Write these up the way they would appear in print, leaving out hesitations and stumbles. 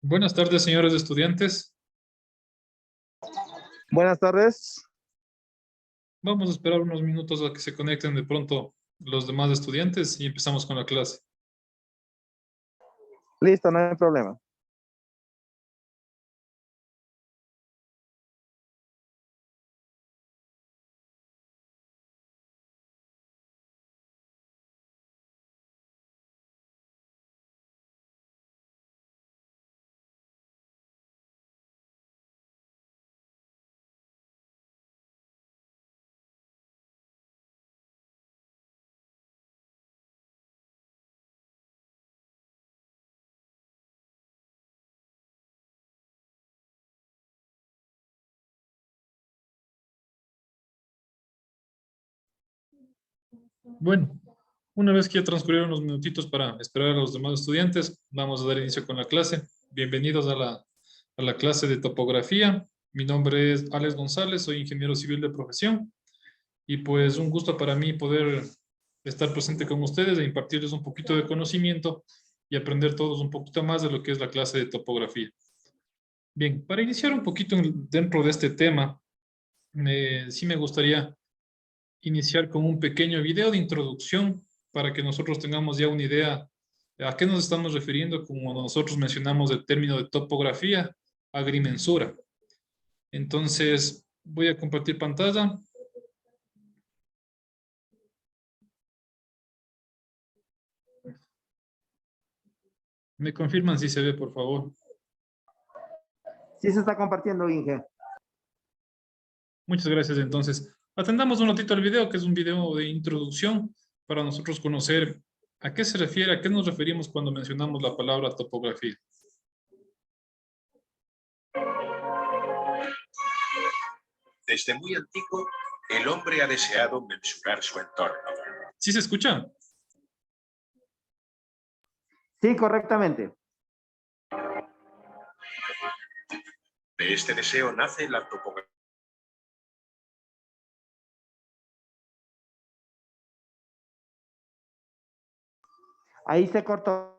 Buenas tardes, señores estudiantes. Buenas tardes. Vamos a esperar unos minutos a que se conecten de pronto los demás estudiantes y empezamos con la clase. Listo, no hay problema. Bueno, una vez que ya transcurrieron unos minutitos para esperar a los demás estudiantes, vamos a dar inicio con la clase. Bienvenidos a la clase de topografía. Mi nombre es Alex González, soy ingeniero civil de profesión y pues un gusto para mí poder estar presente con ustedes e impartirles un poquito de conocimiento y aprender todos un poquito más de lo que es la clase de topografía. Bien, para iniciar un poquito dentro de este tema, sí me gustaría iniciar con un pequeño video de introducción para que nosotros tengamos ya una idea de a qué nos estamos refiriendo cuando nosotros mencionamos el término de topografía, agrimensura. Entonces, voy a compartir pantalla. ¿Me confirman si se ve, por favor? Sí se está compartiendo, Inge. Muchas gracias. Entonces, atendamos un ratito al video, que es un video de introducción para nosotros conocer a qué se refiere, a qué nos referimos cuando mencionamos la palabra topografía. Desde muy antiguo, el hombre ha deseado mensurar su entorno. ¿Sí se escucha? Sí, correctamente. De este deseo nace la topografía. Ahí se cortó.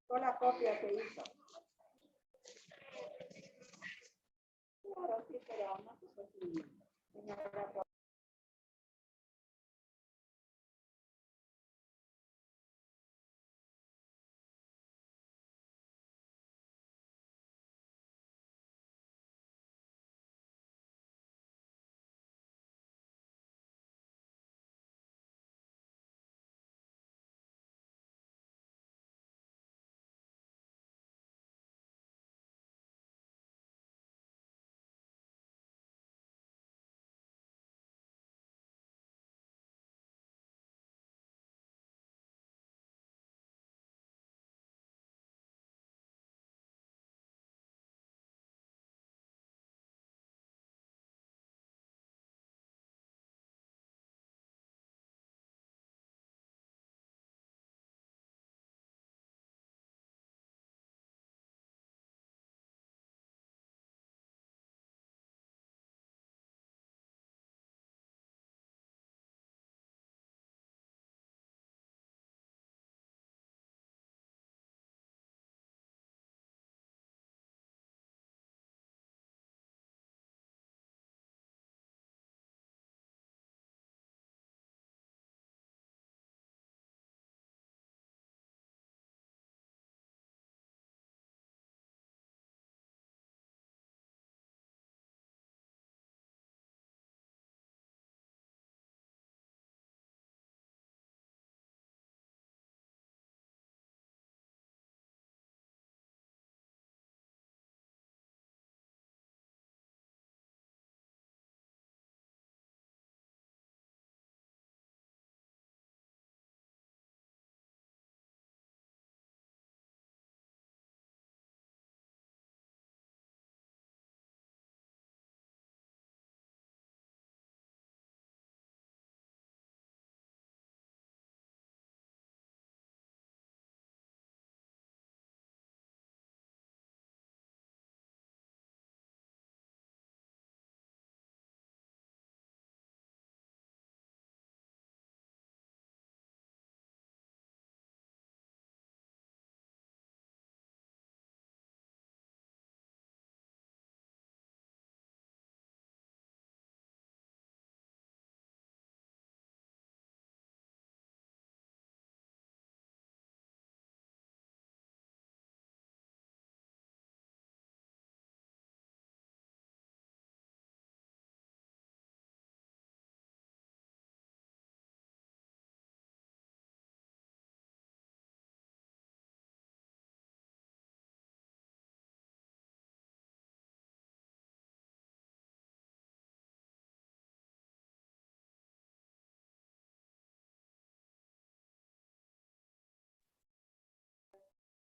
Con la copia que hizo. Claro, sí, pero no se puede.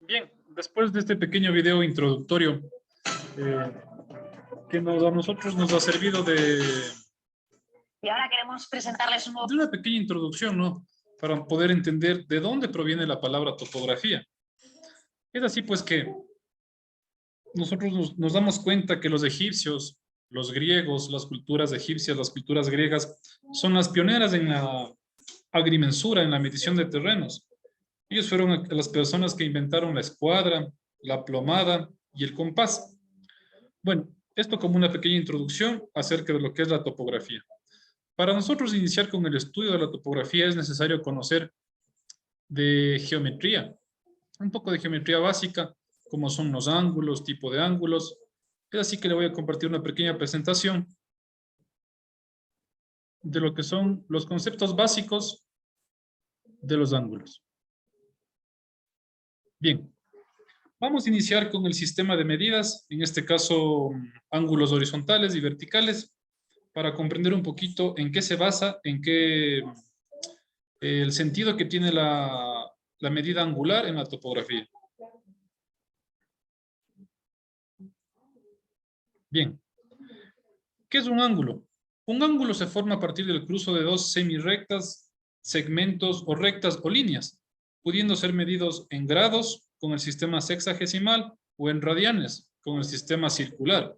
Bien, después de este pequeño video introductorio que a nosotros nos ha servido Y ahora queremos presentarles un nuevo... de una pequeña introducción, ¿no? Para poder entender de dónde proviene la palabra topografía. Es así pues que nosotros nos damos cuenta que los egipcios, los griegos, las culturas egipcias, las culturas griegas, son las pioneras en la agrimensura, en la medición de terrenos. Ellos fueron las personas que inventaron la escuadra, la plomada y el compás. Bueno, esto como una pequeña introducción acerca de lo que es la topografía. Para nosotros iniciar con el estudio de la topografía es necesario conocer de geometría, un poco de geometría básica, como son los ángulos, tipo de ángulos. Es así que le voy a compartir una pequeña presentación de lo que son los conceptos básicos de los ángulos. Bien, vamos a iniciar con el sistema de medidas, en este caso ángulos horizontales y verticales, para comprender un poquito en qué se basa, en qué el sentido que tiene la medida angular en la topografía. Bien, ¿qué es un ángulo? Un ángulo se forma a partir del cruce de dos semirrectas, segmentos o rectas o líneas, pudiendo ser medidos en grados con el sistema sexagesimal o en radianes con el sistema circular.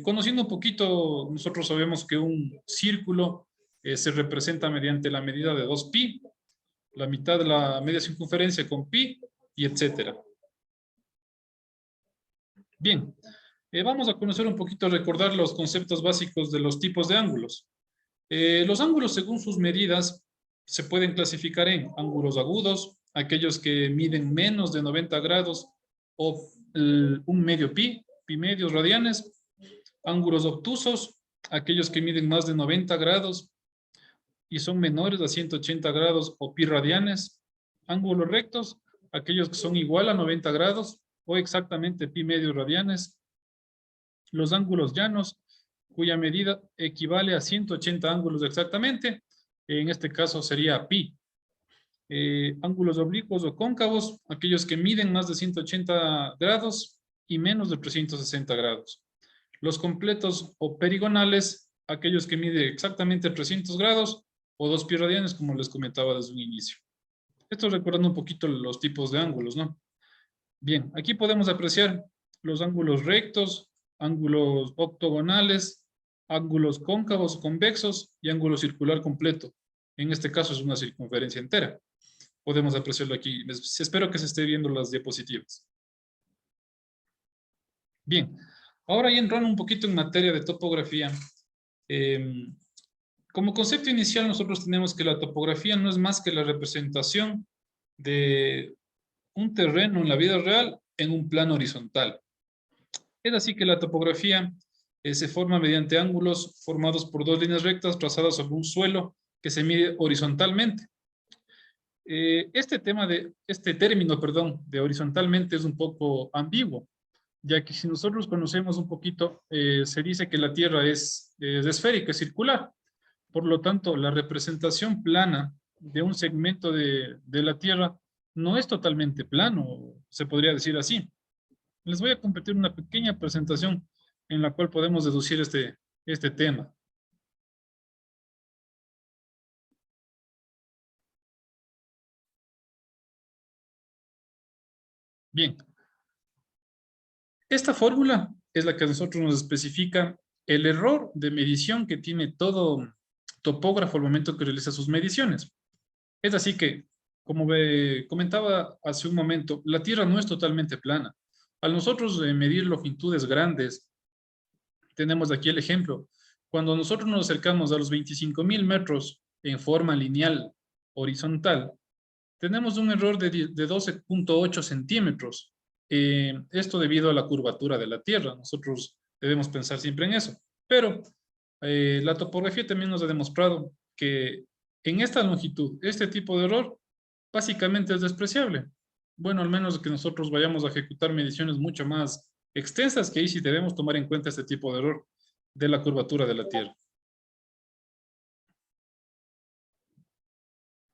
Conociendo un poquito, nosotros sabemos que un círculo se representa mediante la medida de 2pi la mitad de la media circunferencia con pi, y etcétera. Bien, vamos a conocer un poquito, recordar los conceptos básicos de los tipos de ángulos. Los ángulos, según sus medidas, se pueden clasificar en ángulos agudos, aquellos que miden menos de 90 grados o un medio pi medios radianes; ángulos obtusos, aquellos que miden más de 90 grados y son menores a 180 grados o pi radianes; ángulos rectos, aquellos que son igual a 90 grados o exactamente pi medios radianes; los ángulos llanos, cuya medida equivale a 180 ángulos exactamente, en este caso sería pi. Ángulos oblicuos o cóncavos, aquellos que miden más de 180 grados y menos de 360 grados. Los completos o perigonales, aquellos que miden exactamente 300 grados o 2 pi radianes, como les comentaba desde un inicio. Esto recordando un poquito los tipos de ángulos, ¿no? Bien, aquí podemos apreciar los ángulos rectos, ángulos octogonales, ángulos cóncavos o convexos y ángulo circular completo. En este caso es una circunferencia entera. Podemos apreciarlo aquí. Espero que se esté viendo las diapositivas. Bien, ahora ya entrando un poquito en materia de topografía. Como concepto inicial nosotros tenemos que la topografía no es más que la representación de un terreno en la vida real en un plano horizontal. Es así que la topografía se forma mediante ángulos formados por dos líneas rectas trazadas sobre un suelo que se mide horizontalmente. Este término de horizontalmente es un poco ambiguo, ya que si nosotros conocemos un poquito, se dice que la Tierra es esférica, es circular. Por lo tanto, la representación plana de un segmento de la Tierra no es totalmente plano, se podría decir así. Les voy a compartir una pequeña presentación en la cual podemos deducir este tema. Bien. Esta fórmula es la que a nosotros nos especifica el error de medición que tiene todo topógrafo al momento que realiza sus mediciones. Es así que, como comentaba hace un momento, la Tierra no es totalmente plana. Al nosotros medir longitudes grandes, tenemos aquí el ejemplo. Cuando nosotros nos acercamos a los 25,000 metros en forma lineal horizontal, tenemos un error de 12,8 centímetros. Esto debido a la curvatura de la Tierra. Nosotros debemos pensar siempre en eso. Pero la topografía también nos ha demostrado que en esta longitud, este tipo de error básicamente es despreciable. Bueno, al menos que nosotros vayamos a ejecutar mediciones mucho más extensas, que ahí sí debemos tomar en cuenta este tipo de error de la curvatura de la Tierra.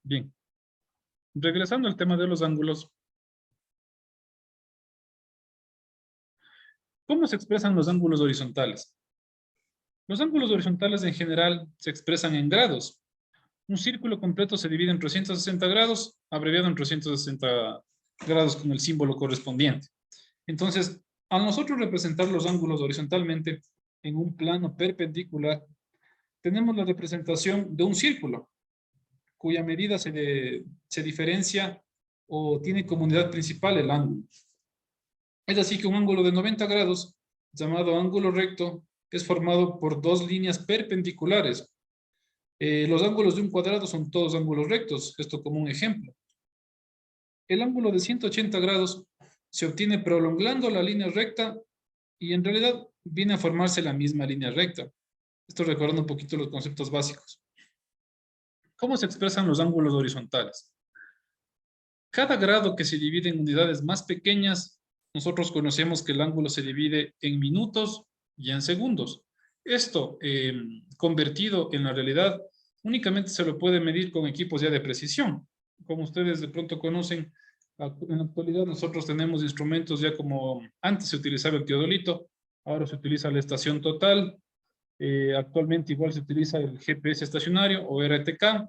Bien. Regresando al tema de los ángulos. ¿Cómo se expresan los ángulos horizontales? Los ángulos horizontales en general se expresan en grados. Un círculo completo se divide en 360 grados, abreviado en 360 grados con el símbolo correspondiente. Entonces, al nosotros representar los ángulos horizontalmente en un plano perpendicular, tenemos la representación de un círculo, cuya medida se diferencia o tiene como unidad principal el ángulo. Es así que un ángulo de 90 grados, llamado ángulo recto, es formado por dos líneas perpendiculares. Los ángulos de un cuadrado son todos ángulos rectos, esto como un ejemplo. El ángulo de 180 grados se obtiene prolongando la línea recta y en realidad viene a formarse la misma línea recta. Esto recordando un poquito los conceptos básicos. ¿Cómo se expresan los ángulos horizontales? Cada grado que se divide en unidades más pequeñas, nosotros conocemos que el ángulo se divide en minutos y en segundos. Esto, convertido en la realidad, únicamente se lo puede medir con equipos ya de precisión. Como ustedes de pronto conocen, en la actualidad nosotros tenemos instrumentos ya como antes se utilizaba el teodolito, ahora se utiliza la estación total, actualmente igual se utiliza el GPS estacionario o RTK,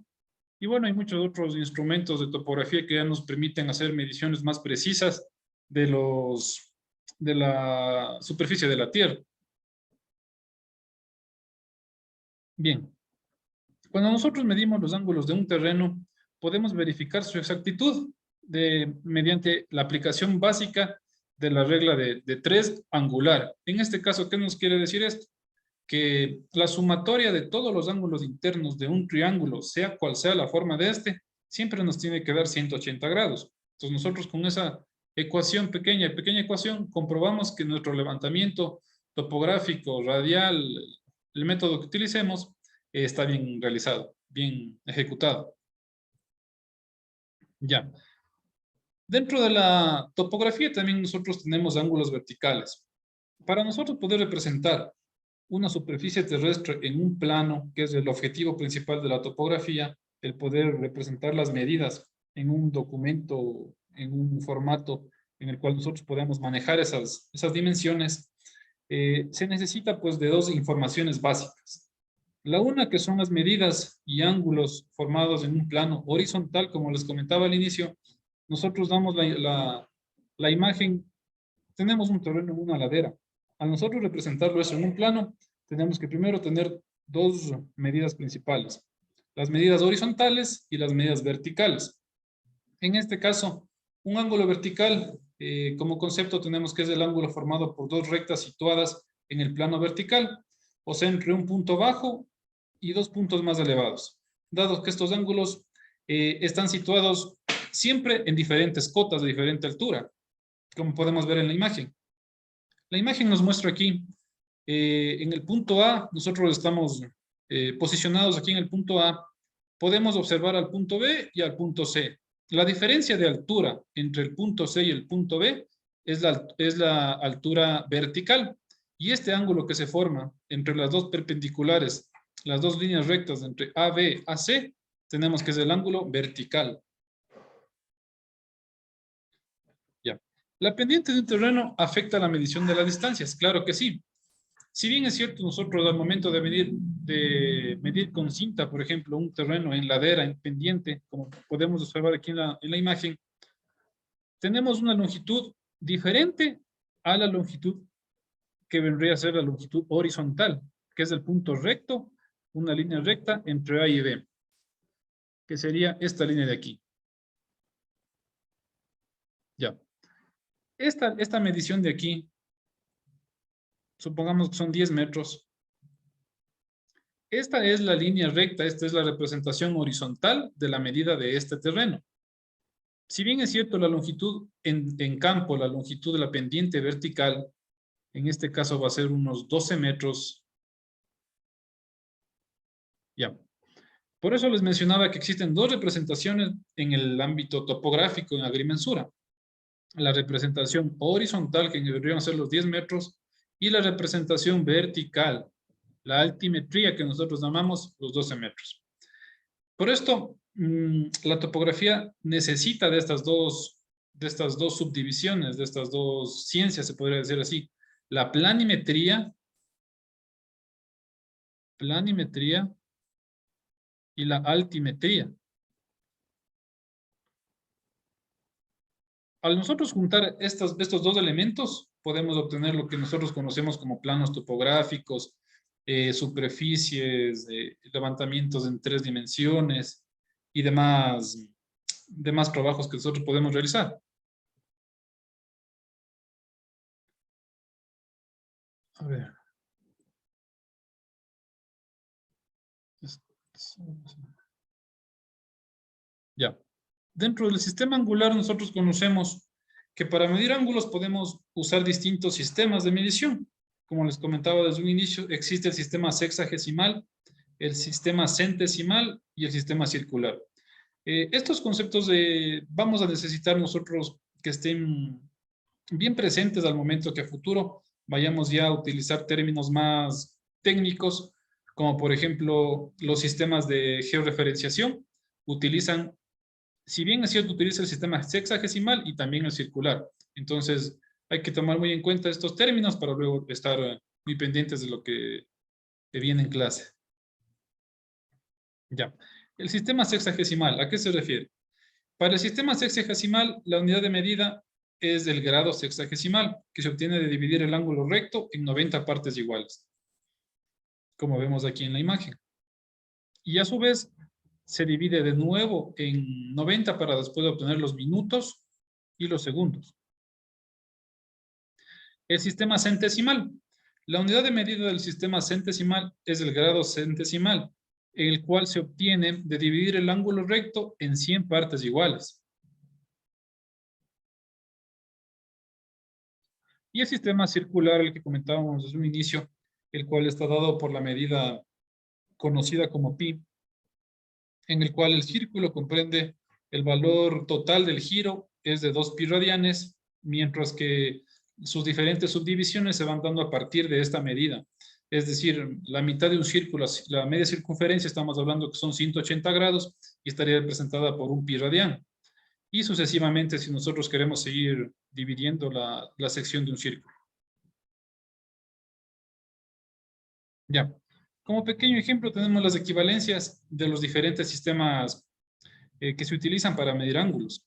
y bueno, hay muchos otros instrumentos de topografía que ya nos permiten hacer mediciones más precisas de la superficie de la Tierra. Bien, cuando nosotros medimos los ángulos de un terreno, podemos verificar su exactitud mediante la aplicación básica de la regla de 3 angular. En este caso, ¿qué nos quiere decir esto? Que la sumatoria de todos los ángulos internos de un triángulo, sea cual sea la forma de este, siempre nos tiene que dar 180 grados. Entonces nosotros con esa ecuación pequeña ecuación, comprobamos que nuestro levantamiento topográfico, radial, el método que utilicemos, está bien realizado, bien ejecutado. Ya. Dentro de la topografía también nosotros tenemos ángulos verticales. Para nosotros poder representar una superficie terrestre en un plano, que es el objetivo principal de la topografía, el poder representar las medidas en un documento, en un formato en el cual nosotros podamos manejar esas dimensiones, se necesita pues de dos informaciones básicas. La una, que son las medidas y ángulos formados en un plano horizontal, como les comentaba al inicio. Nosotros damos la imagen, tenemos un terreno en una ladera. Al nosotros representarlo eso en un plano, tenemos que primero tener dos medidas principales: las medidas horizontales y las medidas verticales. En este caso, un ángulo vertical, como concepto tenemos que es el ángulo formado por dos rectas situadas en el plano vertical, o sea, entre un punto bajo y dos puntos más elevados. Dado que estos ángulos están situados siempre en diferentes cotas de diferente altura, como podemos ver en la imagen. La imagen nos muestra aquí, en el punto A, nosotros estamos posicionados aquí en el punto A, podemos observar al punto B y al punto C. La diferencia de altura entre el punto C y el punto B es la altura vertical, y este ángulo que se forma entre las dos perpendiculares, las dos líneas rectas entre AB y AC, tenemos que es el ángulo vertical. Ya. La pendiente de un terreno afecta la medición de las distancias, claro que sí. Si bien es cierto, nosotros al momento de medir con cinta, por ejemplo, un terreno en ladera, en pendiente, como podemos observar aquí en la imagen, tenemos una longitud diferente a la longitud que vendría a ser la longitud horizontal, que es el punto recto, una línea recta entre A y B, que sería esta línea de aquí. Ya. Esta medición de aquí, supongamos que son 10 metros. Esta es la línea recta, esta es la representación horizontal de la medida de este terreno. Si bien es cierto la longitud en campo, la longitud de la pendiente vertical, en este caso va a ser unos 12 metros. Ya. Por eso les mencionaba que existen dos representaciones en el ámbito topográfico en agrimensura. La representación horizontal, que deberían ser los 10 metros, y la representación vertical, la altimetría, que nosotros llamamos los 12 metros. Por esto, la topografía necesita de estas dos subdivisiones, de estas dos ciencias, se podría decir así: la planimetría y la altimetría. Al nosotros juntar estos dos elementos, podemos obtener lo que nosotros conocemos como planos topográficos, superficies, levantamientos en 3 dimensiones y demás trabajos que nosotros podemos realizar. A ver. Ya. Dentro del sistema angular nosotros conocemos que para medir ángulos podemos usar distintos sistemas de medición. Como les comentaba desde un inicio, existe el sistema sexagesimal, el sistema centesimal y el sistema circular. Estos conceptos vamos a necesitar nosotros que estén bien presentes al momento que a futuro vayamos ya a utilizar términos más técnicos, como por ejemplo los sistemas de georreferenciación utilizan, si bien es cierto, utiliza el sistema sexagesimal y también el circular. Entonces hay que tomar muy en cuenta estos términos para luego estar muy pendientes de lo que viene en clase. Ya. El sistema sexagesimal, ¿a qué se refiere? Para el sistema sexagesimal, la unidad de medida es el grado sexagesimal, que se obtiene de dividir el ángulo recto en 90 partes iguales, como vemos aquí en la imagen. Y a su vez, se divide de nuevo en 90 para después obtener los minutos y los segundos. El sistema centesimal. La unidad de medida del sistema centesimal es el grado centesimal, en el cual se obtiene de dividir el ángulo recto en 100 partes iguales. Y el sistema circular, el que comentábamos desde un inicio, el cual está dado por la medida conocida como pi, en el cual el círculo comprende el valor total del giro es de 2 pi radianes, mientras que sus diferentes subdivisiones se van dando a partir de esta medida. Es decir, la mitad de un círculo, la media circunferencia, estamos hablando que son 180 grados y estaría representada por 1 pi radian. Y sucesivamente si nosotros queremos seguir dividiendo la sección de un círculo. Ya. Como pequeño ejemplo tenemos las equivalencias de los diferentes sistemas que se utilizan para medir ángulos.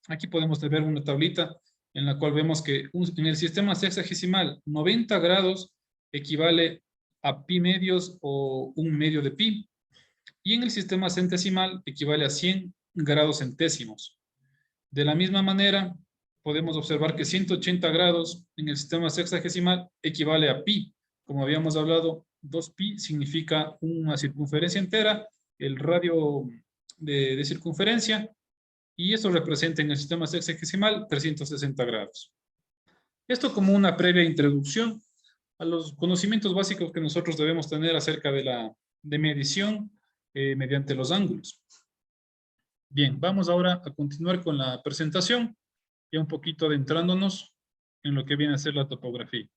Aquí podemos ver una tablita en la cual vemos que en el sistema sexagesimal 90 grados equivale a pi medios o 1 medio de pi. Y en el sistema centesimal equivale a 100 grados centésimos. De la misma manera, podemos observar que 180 grados en el sistema sexagesimal equivale a pi. Como habíamos hablado, 2pi significa una circunferencia entera, el radio de circunferencia, y eso representa en el sistema sexagesimal 360 grados. Esto como una previa introducción a los conocimientos básicos que nosotros debemos tener acerca de medición mediante los ángulos. Bien, vamos ahora a continuar con la presentación, ya un poquito adentrándonos en lo que viene a ser la topografía.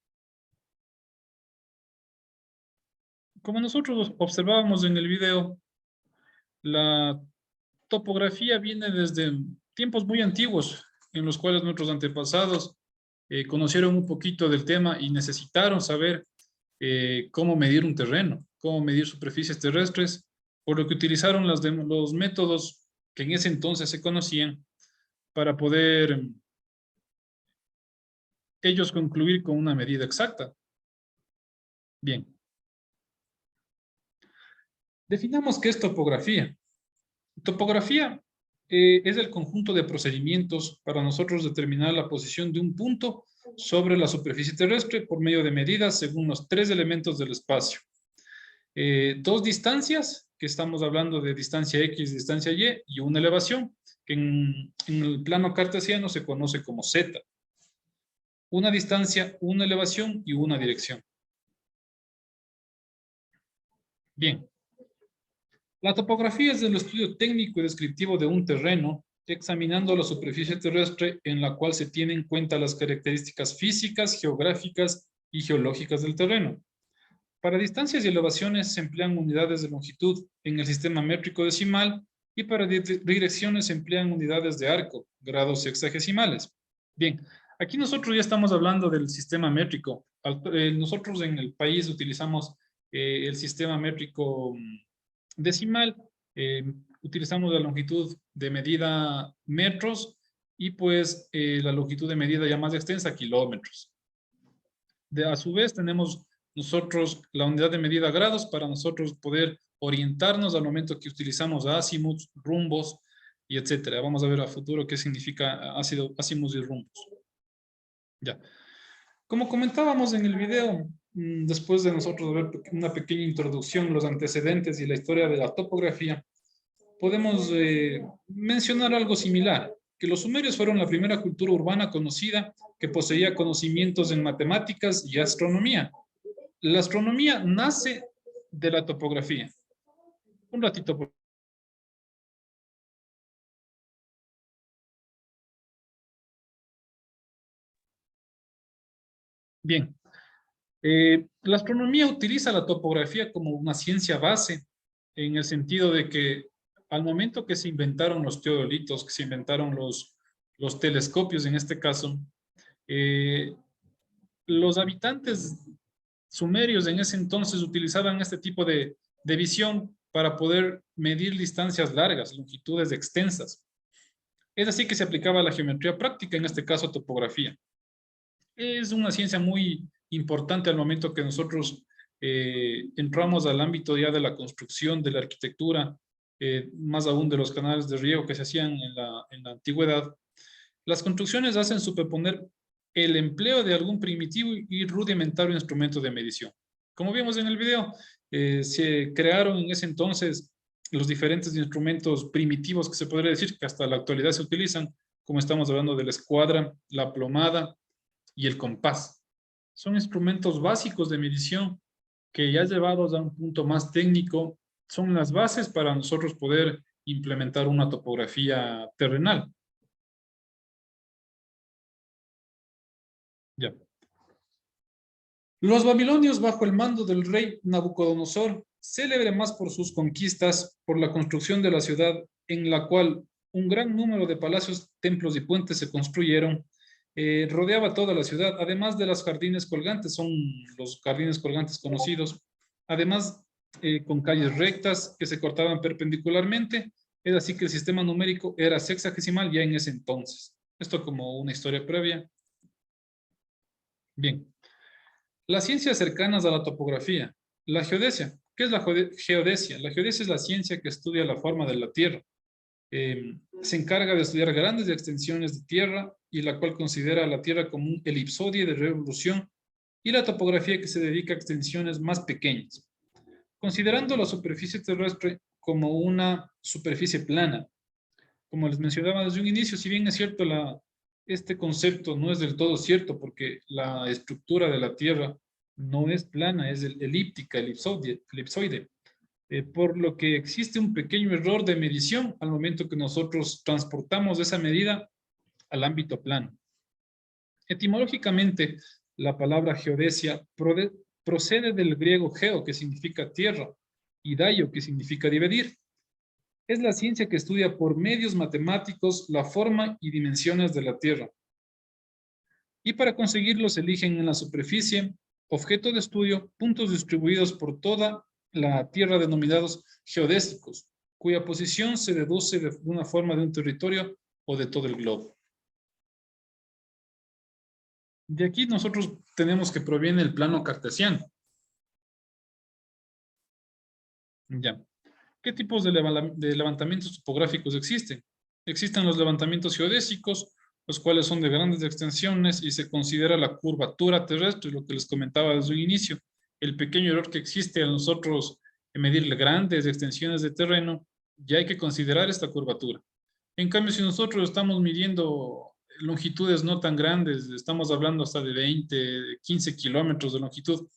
Como nosotros observábamos en el video, la topografía viene desde tiempos muy antiguos, en los cuales nuestros antepasados conocieron un poquito del tema y necesitaron saber cómo medir un terreno, cómo medir superficies terrestres, por lo que utilizaron los métodos que en ese entonces se conocían para poder ellos concluir con una medida exacta. Bien. Definamos qué es topografía. Topografía es el conjunto de procedimientos para nosotros determinar la posición de un punto sobre la superficie terrestre por medio de medidas según los 3 elementos del espacio. 2 distancias, que estamos hablando de distancia X, distancia Y, y una elevación, que en el plano cartesiano se conoce como Z. Una distancia, una elevación y una dirección. Bien. La topografía es el estudio técnico y descriptivo de un terreno, examinando la superficie terrestre en la cual se tienen en cuenta las características físicas, geográficas y geológicas del terreno. Para distancias y elevaciones se emplean unidades de longitud en el sistema métrico decimal y para direcciones se emplean unidades de arco, grados sexagesimales. Bien, aquí nosotros ya estamos hablando del sistema métrico. Nosotros en el país utilizamos el sistema métrico decimal, utilizamos la longitud de medida metros y pues la longitud de medida ya más extensa, kilómetros. A su vez tenemos nosotros la unidad de medida grados para nosotros poder orientarnos al momento que utilizamos azimuts, rumbos y etcétera. Vamos a ver a futuro qué significa azimuts y rumbos. Ya. Como comentábamos en el video, después de nosotros ver una pequeña introducción, los antecedentes y la historia de la topografía, podemos mencionar algo similar, que los sumerios fueron la primera cultura urbana conocida que poseía conocimientos en matemáticas y astronomía. La astronomía nace de la topografía. Un ratito, por bien. La astronomía utiliza la topografía como una ciencia base, en el sentido de que al momento que se inventaron los teodolitos, que se inventaron los telescopios en este caso, los habitantes sumerios en ese entonces utilizaban este tipo de visión para poder medir distancias largas, longitudes extensas. Es así que se aplicaba la geometría práctica, en este caso topografía. Es una ciencia muy importante al momento que nosotros entramos al ámbito ya de la construcción, de la arquitectura más aún de los canales de riego que se hacían en la antigüedad, las construcciones hacen superponer el empleo de algún primitivo y rudimentario instrumento de medición. Como vimos en el video, se crearon en ese entonces los diferentes instrumentos primitivos que se podría decir que hasta la actualidad se utilizan, como estamos hablando de la escuadra, la plomada y el compás. Son instrumentos básicos de medición que ya llevados a un punto más técnico, son las bases para nosotros poder implementar una topografía terrenal. Ya. Los babilonios, bajo el mando del rey Nabucodonosor, célebre más por sus conquistas, por la construcción de la ciudad, en la cual un gran número de palacios, templos y puentes se construyeron, rodeaba toda la ciudad, además de los jardines colgantes, son los jardines colgantes conocidos, además con calles rectas que se cortaban perpendicularmente, es así que el sistema numérico era sexagesimal ya en ese entonces. Esto como una historia previa. Bien. Las ciencias cercanas a la topografía. La geodesia. ¿Qué es la geodesia? La geodesia es la ciencia que estudia la forma de la Tierra. Se encarga de estudiar grandes extensiones de tierra y la cual considera a la Tierra como un elipsoide de revolución y la topografía que se dedica a extensiones más pequeñas, considerando la superficie terrestre como una superficie plana. Como les mencionaba desde un inicio, si bien es cierto, este concepto no es del todo cierto porque la estructura de la Tierra no es plana, es elíptica, elipsoide. Por lo que existe un pequeño error de medición al momento que nosotros transportamos esa medida al ámbito plano. Etimológicamente, la palabra geodesia procede del griego geo, que significa tierra, y daio, que significa dividir. Es la ciencia que estudia por medios matemáticos la forma y dimensiones de la Tierra. Y para conseguirlo se eligen en la superficie, objeto de estudio, puntos distribuidos por toda la Tierra denominados geodésicos, cuya posición se deduce de una forma de un territorio o de todo el globo. De aquí nosotros tenemos que proviene el plano cartesiano. Ya. ¿Qué tipos de levantamientos topográficos existen? Existen los levantamientos geodésicos, los cuales son de grandes extensiones y se considera la curvatura terrestre, lo que les comentaba desde un inicio. El pequeño error que existe a nosotros en medir grandes extensiones de terreno, ya hay que considerar esta curvatura. En cambio, si nosotros estamos midiendo longitudes no tan grandes, estamos hablando hasta de 20, 15 kilómetros de longitud,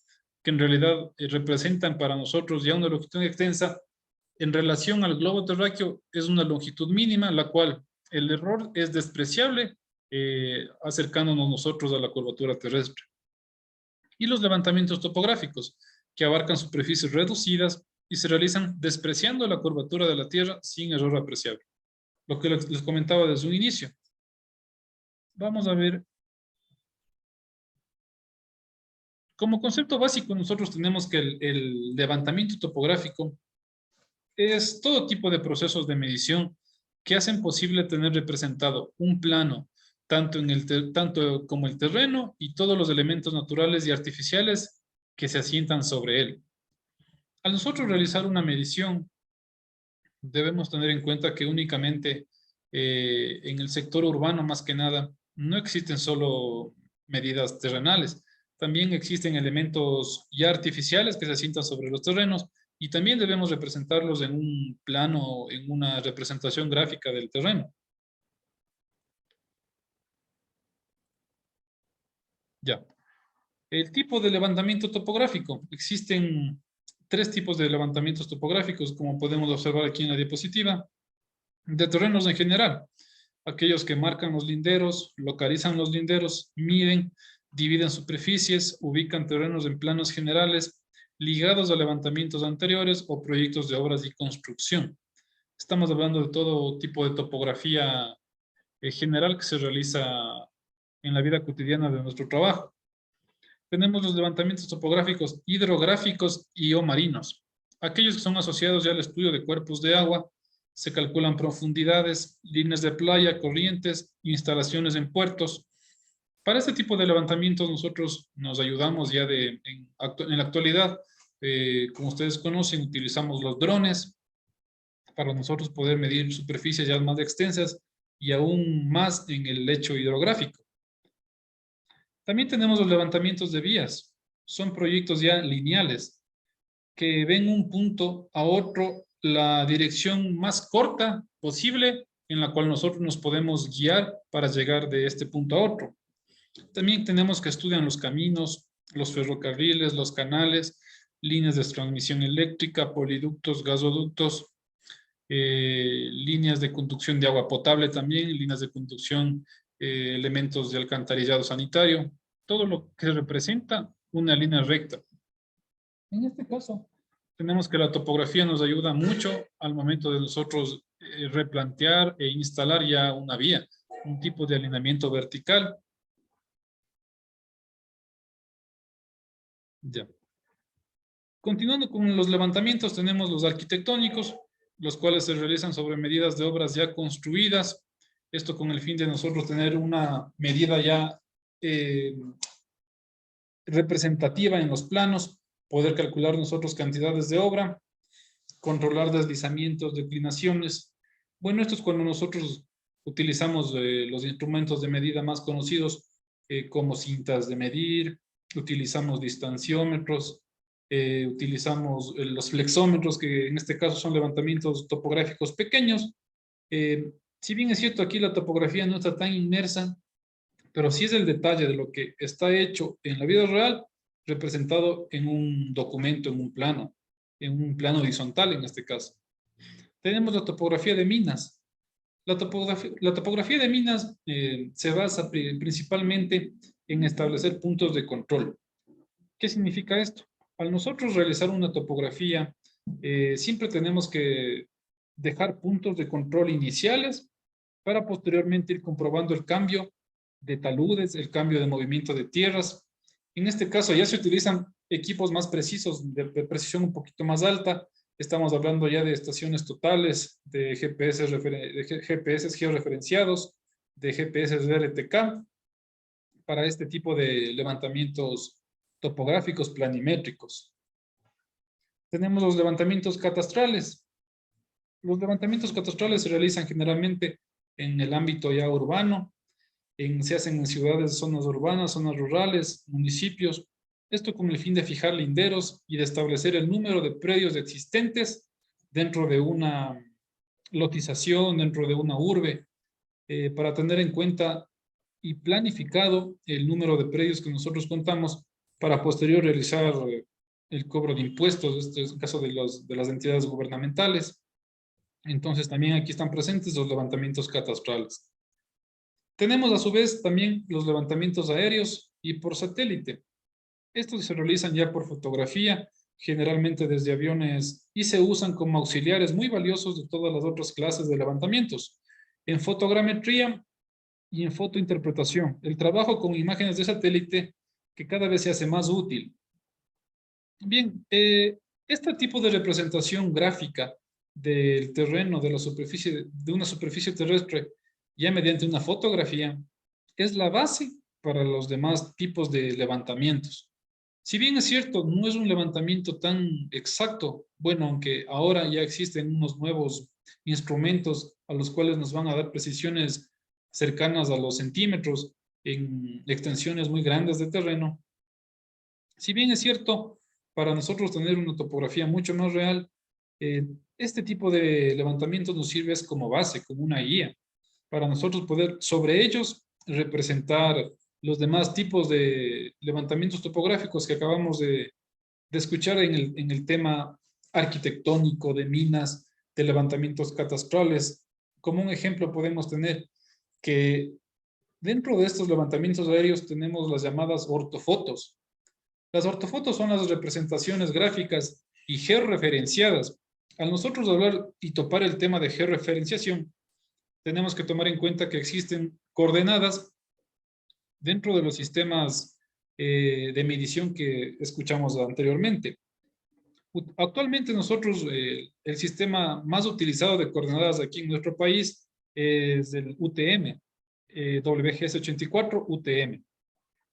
que en realidad representan para nosotros ya una longitud extensa, en relación al globo terráqueo es una longitud mínima, la cual el error es despreciable, acercándonos nosotros a la curvatura terrestre. Y los levantamientos topográficos, que abarcan superficies reducidas y se realizan despreciando la curvatura de la Tierra sin error apreciable. Lo que les comentaba desde un inicio. Vamos a ver. Como concepto básico, nosotros tenemos que el levantamiento topográfico es todo tipo de procesos de medición que hacen posible tener representado un plano, tanto como el terreno y todos los elementos naturales y artificiales que se asientan sobre él. Al nosotros realizar una medición, debemos tener en cuenta que únicamente en el sector urbano, más que nada, no existen solo medidas terrenales. También existen elementos ya artificiales que se asientan sobre los terrenos y también debemos representarlos en un plano, en una representación gráfica del terreno. Ya. El tipo de levantamiento topográfico. Existen 3 tipos de levantamientos topográficos, como podemos observar aquí en la diapositiva. De terrenos en general. Aquellos que marcan los linderos, localizan los linderos, miden, dividen superficies, ubican terrenos en planos generales, ligados a levantamientos anteriores o proyectos de obras y construcción. Estamos hablando de todo tipo de topografía general que se realiza en la vida cotidiana de nuestro trabajo. Tenemos los levantamientos topográficos hidrográficos y o marinos. Aquellos que son asociados ya al estudio de cuerpos de agua, se calculan profundidades, líneas de playa, corrientes, instalaciones en puertos. Para este tipo de levantamientos nosotros nos ayudamos ya en la actualidad. Como ustedes conocen, utilizamos los drones para nosotros poder medir superficies ya más extensas y aún más en el lecho hidrográfico. También tenemos los levantamientos de vías. Son proyectos ya lineales que ven un punto a otro la dirección más corta posible en la cual nosotros nos podemos guiar para llegar de este punto a otro. También tenemos que estudiar los caminos, los ferrocarriles, los canales, líneas de transmisión eléctrica, poliductos, gasoductos, líneas de conducción de agua potable también, líneas de conducción, elementos de alcantarillado sanitario, todo lo que representa una línea recta. En este caso, tenemos que la topografía nos ayuda mucho al momento de nosotros replantear e instalar ya una vía, un tipo de alineamiento vertical. Ya. Continuando con los levantamientos, tenemos los arquitectónicos, los cuales se realizan sobre medidas de obras ya construidas. Esto con el fin de nosotros tener una medida ya representativa en los planos, poder calcular nosotros cantidades de obra, controlar deslizamientos, declinaciones. Bueno, esto es cuando nosotros utilizamos los instrumentos de medida más conocidos como cintas de medir, utilizamos distanciómetros, utilizamos los flexómetros, que en este caso son levantamientos topográficos pequeños. Si bien es cierto, aquí la topografía no está tan inmersa, pero sí es el detalle de lo que está hecho en la vida real, representado en un documento, en un plano horizontal en este caso. Tenemos la topografía de minas. La topografía de minas se basa principalmente en establecer puntos de control. ¿Qué significa esto? Al nosotros realizar una topografía, siempre tenemos que dejar puntos de control iniciales para posteriormente ir comprobando el cambio de taludes, el cambio de movimiento de tierras. En este caso ya se utilizan equipos más precisos, de precisión un poquito más alta. Estamos hablando ya de estaciones totales, de GPS georreferenciados, de GPS RTK, para este tipo de levantamientos topográficos planimétricos. Tenemos los levantamientos catastrales. Los levantamientos catastrales se realizan generalmente en el ámbito ya urbano, se hacen en ciudades, zonas urbanas, zonas rurales, municipios. Esto con el fin de fijar linderos y de establecer el número de predios existentes dentro de una lotización, dentro de una urbe, para tener en cuenta y planificado el número de predios que nosotros contamos para posterior realizar el cobro de impuestos, este es el caso de las entidades gubernamentales. Entonces también aquí están presentes los levantamientos catastrales. Tenemos a su vez también los levantamientos aéreos y por satélite. Estos se realizan ya por fotografía, generalmente desde aviones, y se usan como auxiliares muy valiosos de todas las otras clases de levantamientos. En fotogrametría y en fotointerpretación, el trabajo con imágenes de satélite que cada vez se hace más útil. Bien, este tipo de representación gráfica del terreno, de una superficie terrestre, ya mediante una fotografía, es la base para los demás tipos de levantamientos. Si bien es cierto, no es un levantamiento tan exacto, bueno, aunque ahora ya existen unos nuevos instrumentos a los cuales nos van a dar precisiones cercanas a los centímetros en extensiones muy grandes de terreno. Si bien es cierto, para nosotros tener una topografía mucho más real, este tipo de levantamientos nos sirve como base, como una guía, para nosotros poder sobre ellos representar los demás tipos de levantamientos topográficos que acabamos de escuchar en el tema arquitectónico, de minas, de levantamientos catastrales. Como un ejemplo podemos tener que dentro de estos levantamientos aéreos tenemos las llamadas ortofotos. Las ortofotos son las representaciones gráficas y georreferenciadas. Al nosotros hablar y topar el tema de georreferenciación, tenemos que tomar en cuenta que existen coordenadas dentro de los sistemas de medición que escuchamos anteriormente. Actualmente nosotros, el sistema más utilizado de coordenadas aquí en nuestro país es el UTM, WGS84 UTM.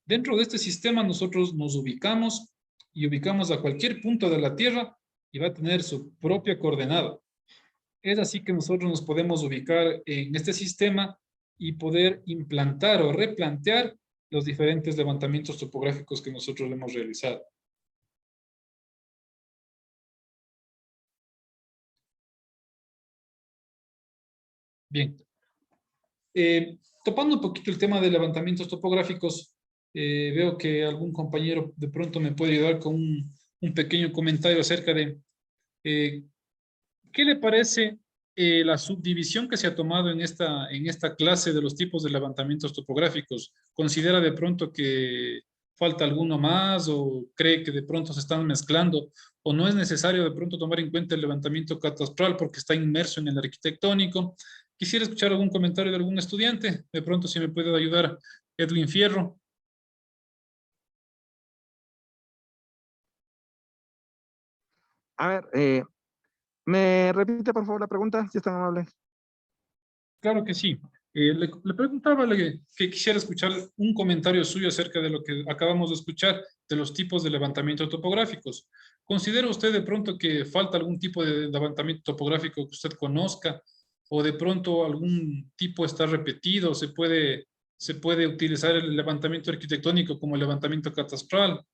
Dentro de este sistema nosotros nos ubicamos y ubicamos a cualquier punto de la Tierra y va a tener su propia coordenada. Es así que nosotros nos podemos ubicar en este sistema y poder implantar o replantear los diferentes levantamientos topográficos que nosotros hemos realizado. Bien. Topando un poquito el tema de levantamientos topográficos, veo que algún compañero de pronto me puede ayudar con un pequeño comentario acerca de ¿qué le parece la subdivisión que se ha tomado en esta clase de los tipos de levantamientos topográficos? ¿Considera de pronto que falta alguno más o cree que de pronto se están mezclando o no es necesario de pronto tomar en cuenta el levantamiento catastral porque está inmerso en el arquitectónico? Quisiera escuchar algún comentario de algún estudiante. De pronto si me puede ayudar Edwin Fierro. A ver, ¿me repite por favor la pregunta, si es tan amable? Claro que sí. Le preguntaba que quisiera escuchar un comentario suyo acerca de lo que acabamos de escuchar de los tipos de levantamiento topográficos. ¿Considera usted de pronto que falta algún tipo de levantamiento topográfico que usted conozca o de pronto algún tipo está repetido? Se puede utilizar el levantamiento arquitectónico como el levantamiento catastral?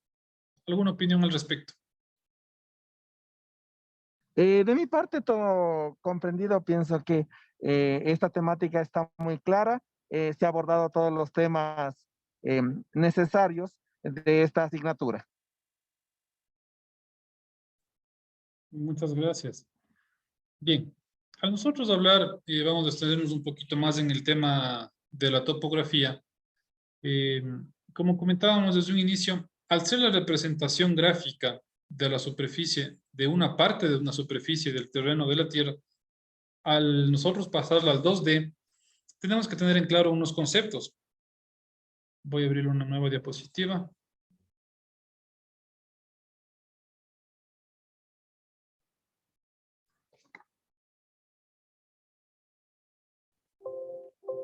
¿Alguna opinión al respecto? De mi parte, todo comprendido, pienso que esta temática está muy clara. Se ha abordado todos los temas necesarios de esta asignatura. Muchas gracias. Bien, a nosotros hablar, vamos a extendernos un poquito más en el tema de la topografía. Eh, Como comentábamos desde un inicio, al ser la representación gráfica de la superficie, de una parte de una superficie del terreno de la Tierra, al nosotros pasarla al 2D, tenemos que tener en claro unos conceptos. Voy a abrir una nueva diapositiva.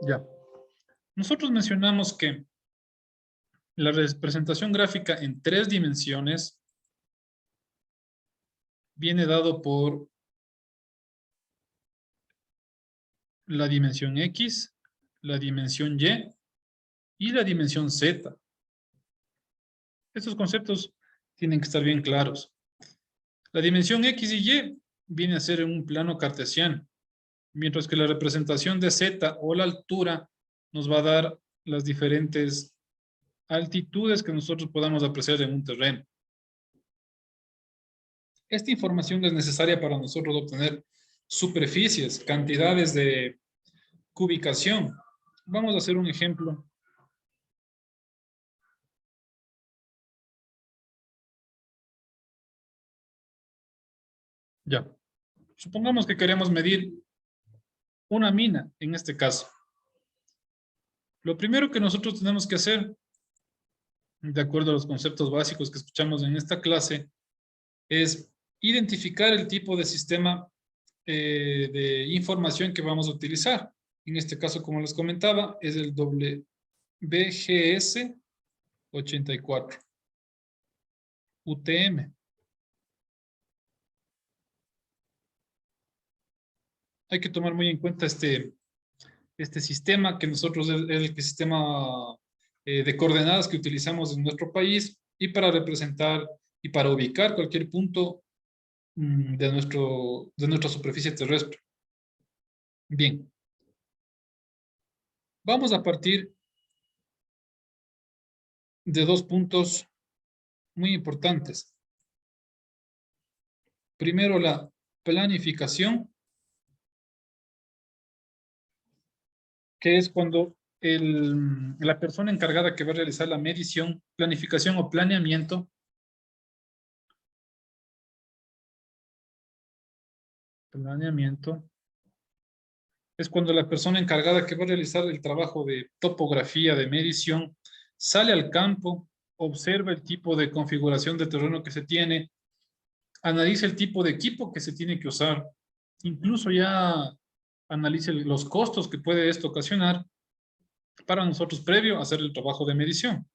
Ya. Nosotros mencionamos que la representación gráfica en 3 dimensiones viene dado por la dimensión X, la dimensión Y y la dimensión Z. Estos conceptos tienen que estar bien claros. La dimensión X y Y viene a ser en un plano cartesiano, mientras que la representación de Z o la altura nos va a dar las diferentes altitudes que nosotros podamos apreciar en un terreno. Esta información es necesaria para nosotros obtener superficies, cantidades de cubicación. Vamos a hacer un ejemplo. Ya. Supongamos que queremos medir una mina, en este caso. Lo primero que nosotros tenemos que hacer, de acuerdo a los conceptos básicos que escuchamos en esta clase, es identificar el tipo de sistema de información que vamos a utilizar. En este caso, como les comentaba, es el WGS 84 UTM. Hay que tomar muy en cuenta este sistema que nosotros es el sistema de coordenadas que utilizamos en nuestro país y para representar y para ubicar cualquier punto de nuestra superficie terrestre. Bien. Vamos a partir de 2 puntos muy importantes. Primero, la planificación, que es cuando la persona encargada que va a realizar la medición, planificación o planeamiento, es cuando la persona encargada que va a realizar el trabajo de topografía, de medición, sale al campo, observa el tipo de configuración de terreno que se tiene, analiza el tipo de equipo que se tiene que usar, incluso ya analice los costos que puede esto ocasionar para nosotros previo a hacer el trabajo de medición.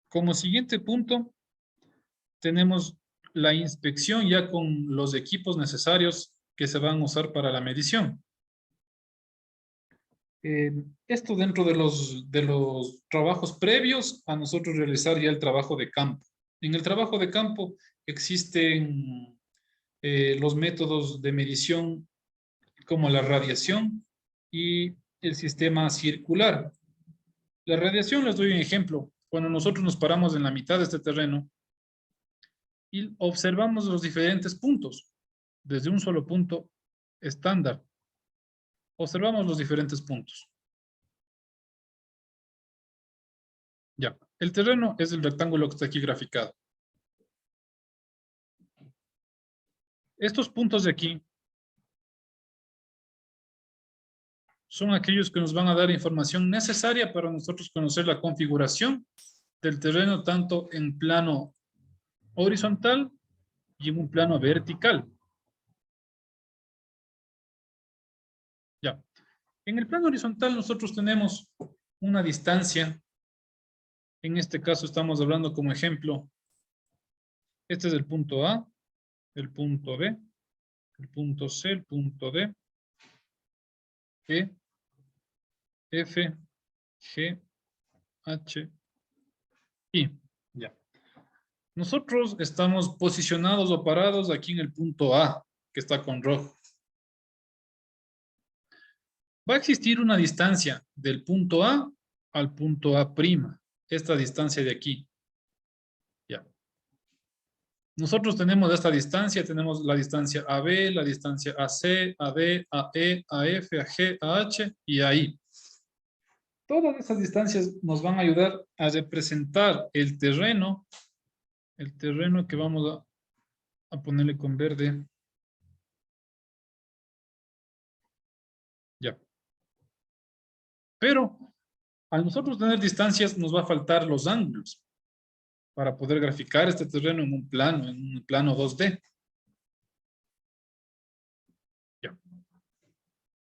Como siguiente punto, tenemos la inspección ya con los equipos necesarios que se van a usar para la medición. Esto dentro de los trabajos previos a nosotros realizar ya el trabajo de campo. En el trabajo de campo existen los métodos de medición como la radiación y el sistema circular. La radiación, les doy un ejemplo. Cuando nosotros nos paramos en la mitad de este terreno y observamos los diferentes puntos desde un solo punto estándar, observamos los diferentes puntos. Ya, el terreno es el rectángulo que está aquí graficado. Estos puntos de aquí son aquellos que nos van a dar información necesaria para nosotros conocer la configuración del terreno tanto en plano horizontal y en un plano vertical. Ya. En el plano horizontal nosotros tenemos una distancia. En este caso estamos hablando como ejemplo. Este es el punto A, el punto B, el punto C, el punto D, E, F, G, H, I. Ya. Nosotros estamos posicionados o parados aquí en el punto A, que está con rojo. Va a existir una distancia del punto A al punto A'. Esta distancia de aquí. Ya. Nosotros tenemos esta distancia, tenemos la distancia AB, la distancia AC, AD, AE, AF, AG, AH y AI. Todas esas distancias nos van a ayudar a representar el terreno que vamos a ponerle con verde. Ya. Pero al nosotros tener distancias nos va a faltar los ángulos para poder graficar este terreno en un plano 2D. Ya.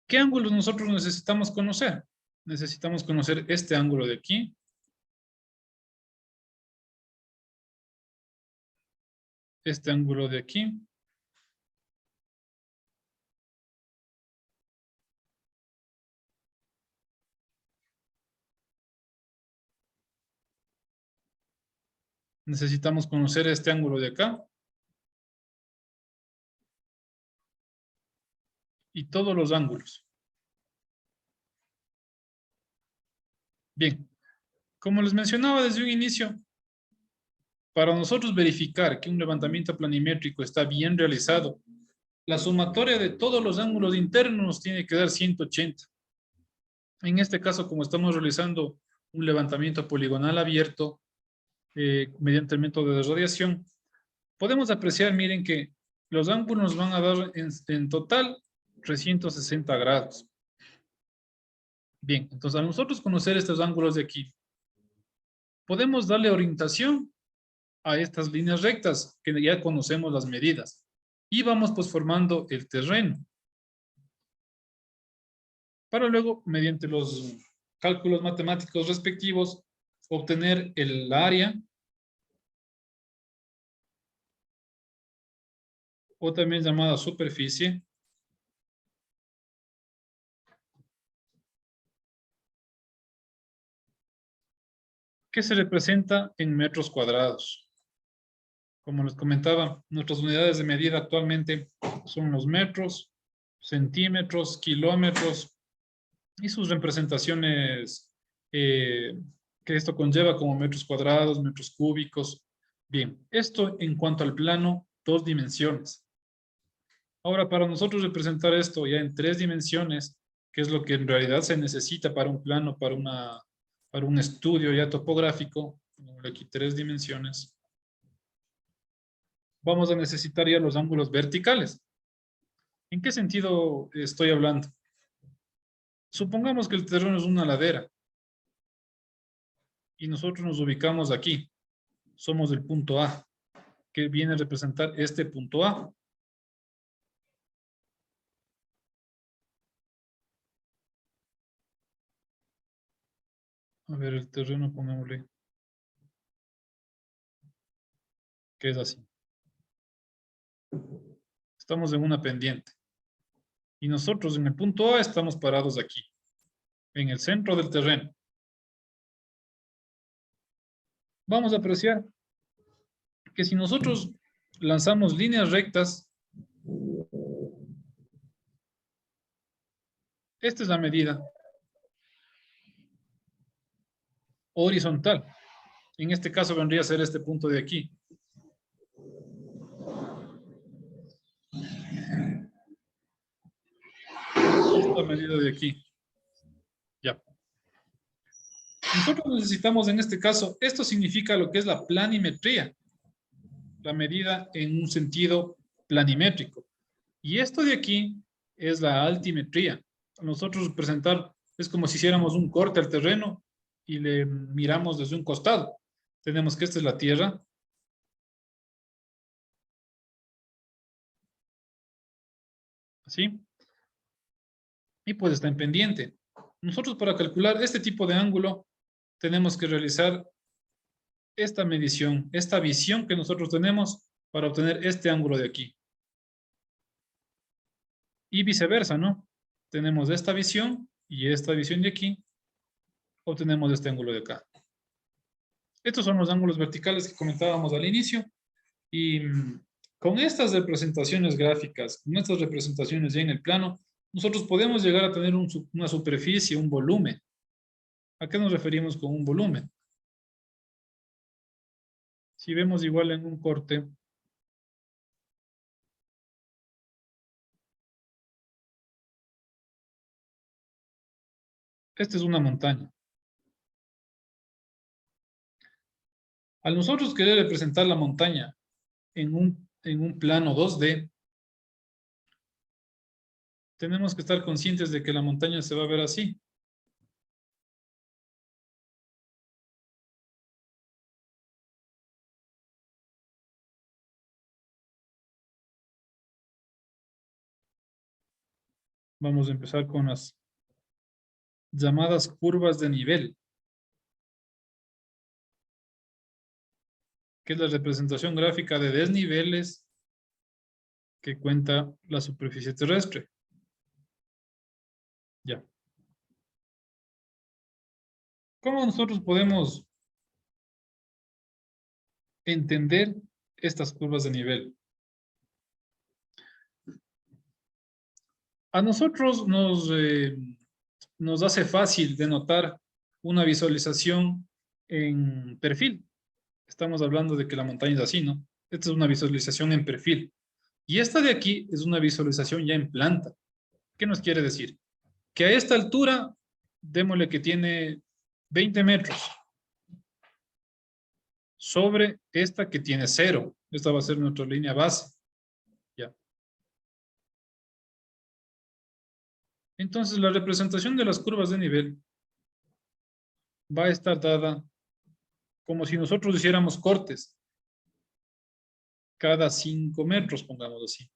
¿Qué ángulos nosotros necesitamos conocer? Necesitamos conocer este ángulo de aquí. Este ángulo de aquí. Necesitamos conocer este ángulo de acá. Y todos los ángulos. Bien. Como les mencionaba desde un inicio, para nosotros verificar que un levantamiento planimétrico está bien realizado, la sumatoria de todos los ángulos internos nos tiene que dar 180. En este caso, como estamos realizando un levantamiento poligonal abierto mediante el método de radiación, podemos apreciar, miren que los ángulos nos van a dar en total 360 grados. Bien, entonces al nosotros conocer estos ángulos de aquí, podemos darle orientación a estas líneas rectas que ya conocemos las medidas y vamos pues formando el terreno para luego mediante los cálculos matemáticos respectivos obtener el área o también llamada superficie que se representa en metros cuadrados. Como les comentaba, nuestras unidades de medida actualmente son los metros, centímetros, kilómetros y sus representaciones que esto conlleva como metros cuadrados, metros cúbicos. Bien, esto en cuanto al plano, 2 dimensiones. Ahora, para nosotros representar esto ya en 3 dimensiones, que es lo que en realidad se necesita para un plano, para un estudio ya topográfico, aquí 3 dimensiones, vamos a necesitar ya los ángulos verticales. ¿En qué sentido estoy hablando? Supongamos que el terreno es una ladera y nosotros nos ubicamos aquí. Somos el punto A, que viene a representar este punto A. A ver, el terreno, pongámosle que es así. Estamos en una pendiente. Y nosotros en el punto A estamos parados aquí, en el centro del terreno. Vamos a apreciar que si nosotros lanzamos líneas rectas, esta es la medida horizontal. En este caso vendría a ser este punto de aquí. Esta medida de aquí. Ya. Nosotros necesitamos en este caso, esto significa lo que es la planimetría. La medida en un sentido planimétrico. Y esto de aquí es la altimetría. Nosotros representar es como si hiciéramos un corte al terreno y le miramos desde un costado. Tenemos que esta es la tierra. Así. Y pues está en pendiente. Nosotros para calcular este tipo de ángulo tenemos que realizar esta medición, esta visión que nosotros tenemos para obtener este ángulo de aquí. Y viceversa, ¿no? Tenemos esta visión y esta visión de aquí, obtenemos este ángulo de acá. Estos son los ángulos verticales que comentábamos al inicio. Y con estas representaciones gráficas, con estas representaciones ya en el plano, nosotros podemos llegar a tener una superficie, un volumen. ¿A qué nos referimos con un volumen? Si vemos igual en un corte, esta es una montaña. Al nosotros querer representar la montaña en un plano 2D, tenemos que estar conscientes de que la montaña se va a ver así. Vamos a empezar con las llamadas curvas de nivel, que es la representación gráfica de desniveles que cuenta la superficie terrestre. Ya. ¿Cómo nosotros podemos entender estas curvas de nivel? A nosotros nos hace fácil denotar una visualización en perfil. Estamos hablando de que la montaña es así, ¿no? Esta es una visualización en perfil. Y esta de aquí es una visualización ya en planta. ¿Qué nos quiere decir? Que a esta altura, démosle que tiene 20 metros. Sobre esta que tiene 0. Esta va a ser nuestra línea base. Ya. Entonces, la representación de las curvas de nivel va a estar dada como si nosotros hiciéramos cortes cada 5 metros, pongamos así.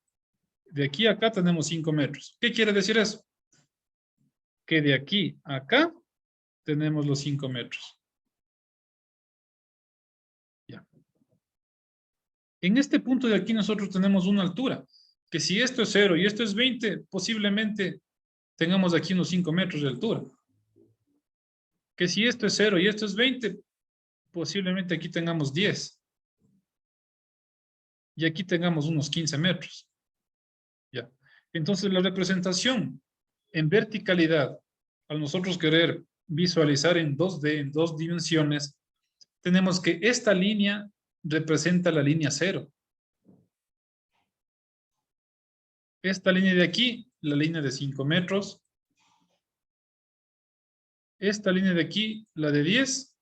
De aquí a acá tenemos 5 metros. ¿Qué quiere decir eso? Que de aquí a acá tenemos los 5 metros. Ya. En este punto de aquí nosotros tenemos una altura, que si esto es 0 y esto es 20, posiblemente tengamos aquí unos 5 metros de altura. Que si esto es 0 y esto es 20, posiblemente aquí tengamos 10. Y aquí tengamos unos 15 metros. Ya. Entonces la representación en verticalidad, al nosotros querer visualizar en 2D, en 2 dimensiones, tenemos que esta línea representa la línea 0. Esta línea de aquí, la línea de 5 metros. Esta línea de aquí, la de 10.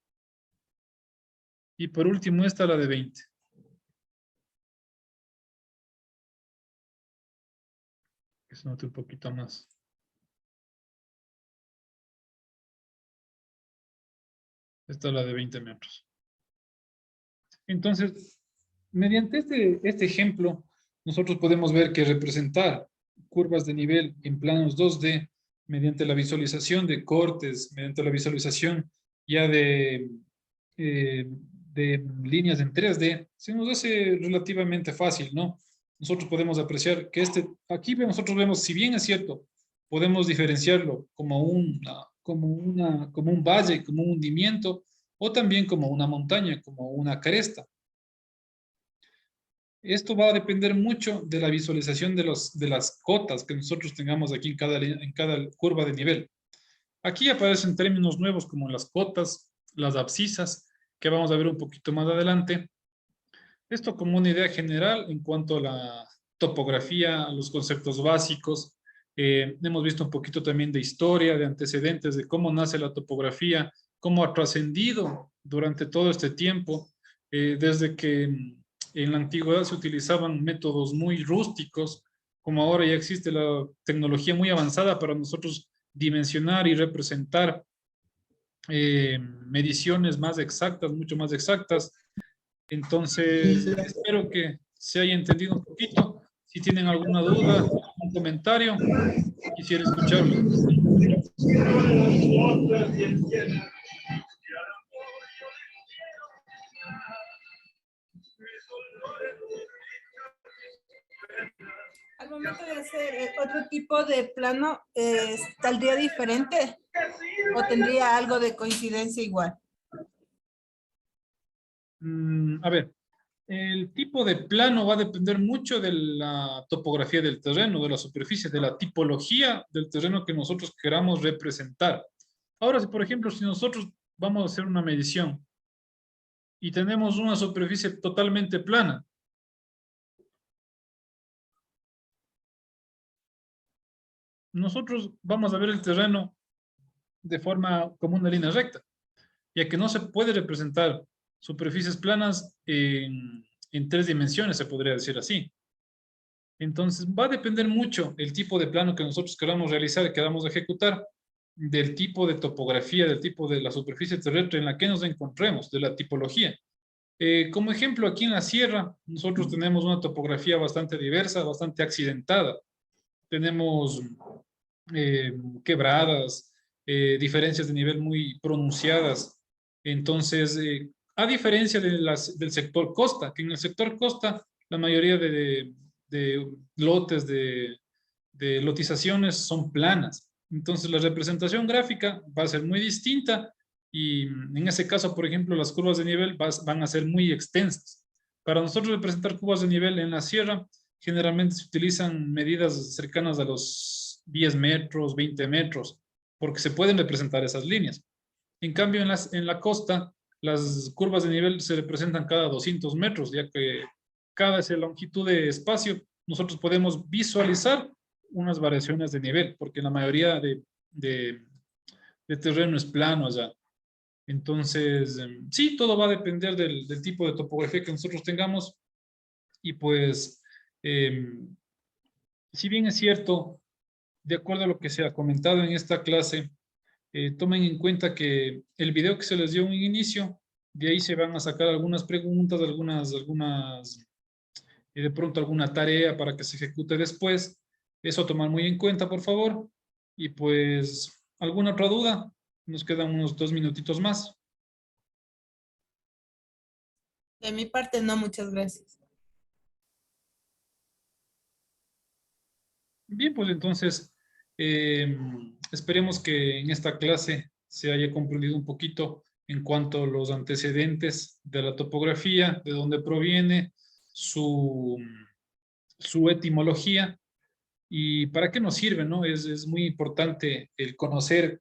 Y por último esta, la de 20. Que se note un poquito más. Esta es la de 20 metros. Entonces, mediante este ejemplo, nosotros podemos ver que representar curvas de nivel en planos 2D, mediante la visualización de cortes, mediante la visualización ya de líneas en 3D, se nos hace relativamente fácil, ¿no? nosotros podemos apreciar que aquí nosotros vemos, si bien es cierto, podemos diferenciarlo como un valle, como un hundimiento, o también como una montaña, como una cresta. Esto va a depender mucho de la visualización de las cotas que nosotros tengamos aquí en cada curva de nivel. Aquí aparecen términos nuevos como las cotas, las abscisas, que vamos a ver un poquito más adelante. Esto como una idea general en cuanto a la topografía, a los conceptos básicos. Hemos visto un poquito también de historia, de antecedentes, de cómo nace la topografía, cómo ha trascendido durante todo este tiempo, desde que en la antigüedad se utilizaban métodos muy rústicos, como ahora ya existe la tecnología muy avanzada para nosotros dimensionar y representar mediciones más exactas, mucho más exactas. Entonces, espero que se haya entendido un poquito. Si tienen alguna duda, algún comentario, quisiera escucharlo. Al momento de hacer otro tipo de plano, ¿saldría diferente o tendría algo de coincidencia igual? A ver, el tipo de plano va a depender mucho de la topografía del terreno, de la superficie, de la tipología del terreno que nosotros queramos representar. Ahora, si por ejemplo, si nosotros vamos a hacer una medición y tenemos una superficie totalmente plana, nosotros vamos a ver el terreno de forma como una línea recta, ya que no se puede representar superficies planas en 3 dimensiones, se podría decir así. Entonces, va a depender mucho el tipo de plano que nosotros queramos realizar, queramos ejecutar, del tipo de topografía, del tipo de la superficie terrestre en la que nos encontremos, de la tipología. Como ejemplo, aquí en la sierra, nosotros tenemos una topografía bastante diversa, bastante accidentada. Tenemos quebradas, diferencias de nivel muy pronunciadas. Entonces, a diferencia del sector costa, que en el sector costa la mayoría de lotes de lotizaciones son planas. Entonces, la representación gráfica va a ser muy distinta y en ese caso, por ejemplo, las curvas de nivel van a ser muy extensas. Para nosotros representar curvas de nivel en la sierra, generalmente se utilizan medidas cercanas a los 10 metros, 20 metros, porque se pueden representar esas líneas. En cambio, en la costa, las curvas de nivel se representan cada 200 metros, ya que cada esa longitud de espacio, nosotros podemos visualizar unas variaciones de nivel, porque la mayoría de terreno es plano allá. Entonces, sí, todo va a depender del tipo de topografía que nosotros tengamos. Y pues, si bien es cierto, de acuerdo a lo que se ha comentado en esta clase, tomen en cuenta que el video que se les dio en inicio, de ahí se van a sacar algunas preguntas, de pronto alguna tarea para que se ejecute después. Eso tomar muy en cuenta, por favor. Y pues, ¿alguna otra duda? Nos quedan unos 2 minutitos más. De mi parte, no, muchas gracias. Bien, pues entonces, esperemos que en esta clase se haya comprendido un poquito en cuanto a los antecedentes de la topografía, de dónde proviene, su etimología y para qué nos sirve, ¿no? Es muy importante el conocer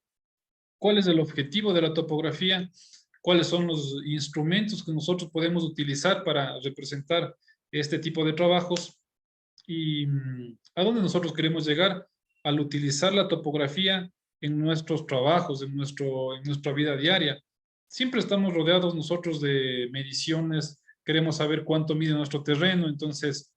cuál es el objetivo de la topografía, cuáles son los instrumentos que nosotros podemos utilizar para representar este tipo de trabajos y a dónde nosotros queremos llegar al utilizar la topografía en nuestros trabajos, en nuestra vida diaria. Siempre estamos rodeados nosotros de mediciones, queremos saber cuánto mide nuestro terreno, entonces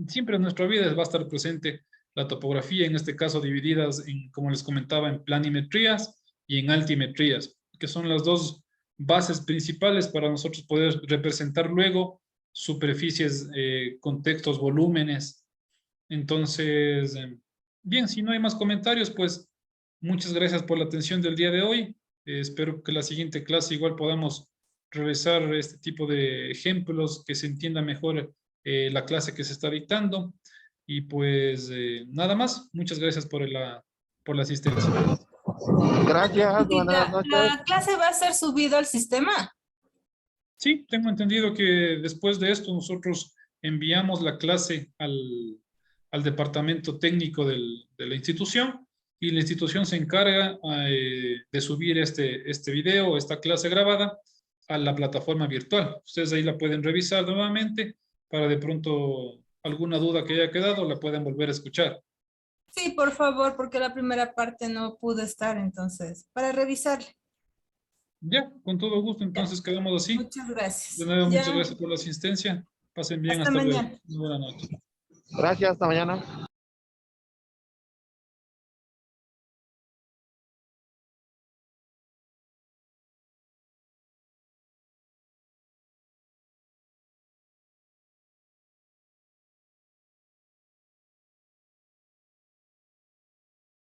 siempre en nuestra vida va a estar presente la topografía, en este caso divididas en, como les comentaba, en planimetrías y en altimetrías, que son las dos bases principales para nosotros poder representar luego superficies, contextos, volúmenes. Entonces, bien, si no hay más comentarios, pues muchas gracias por la atención del día de hoy. Espero que la siguiente clase igual podamos revisar este tipo de ejemplos, que se entienda mejor la clase que se está dictando. Y pues nada más. Muchas gracias por la asistencia. Gracias, buenas noches. ¿La clase va a ser subida al sistema? Sí, tengo entendido que después de esto nosotros enviamos la clase al departamento técnico de la institución y la institución se encarga de subir este video, esta clase grabada a la plataforma virtual. Ustedes ahí la pueden revisar nuevamente para de pronto alguna duda que haya quedado la pueden volver a escuchar. Sí, por favor, porque la primera parte no pude estar, entonces, para revisar. Ya, con todo gusto, entonces quedamos así. Muchas gracias. De nuevo, muchas Ya. gracias por la asistencia. Pasen bien, Hasta hasta luego. mañana. Buenas noches. Gracias, hasta mañana.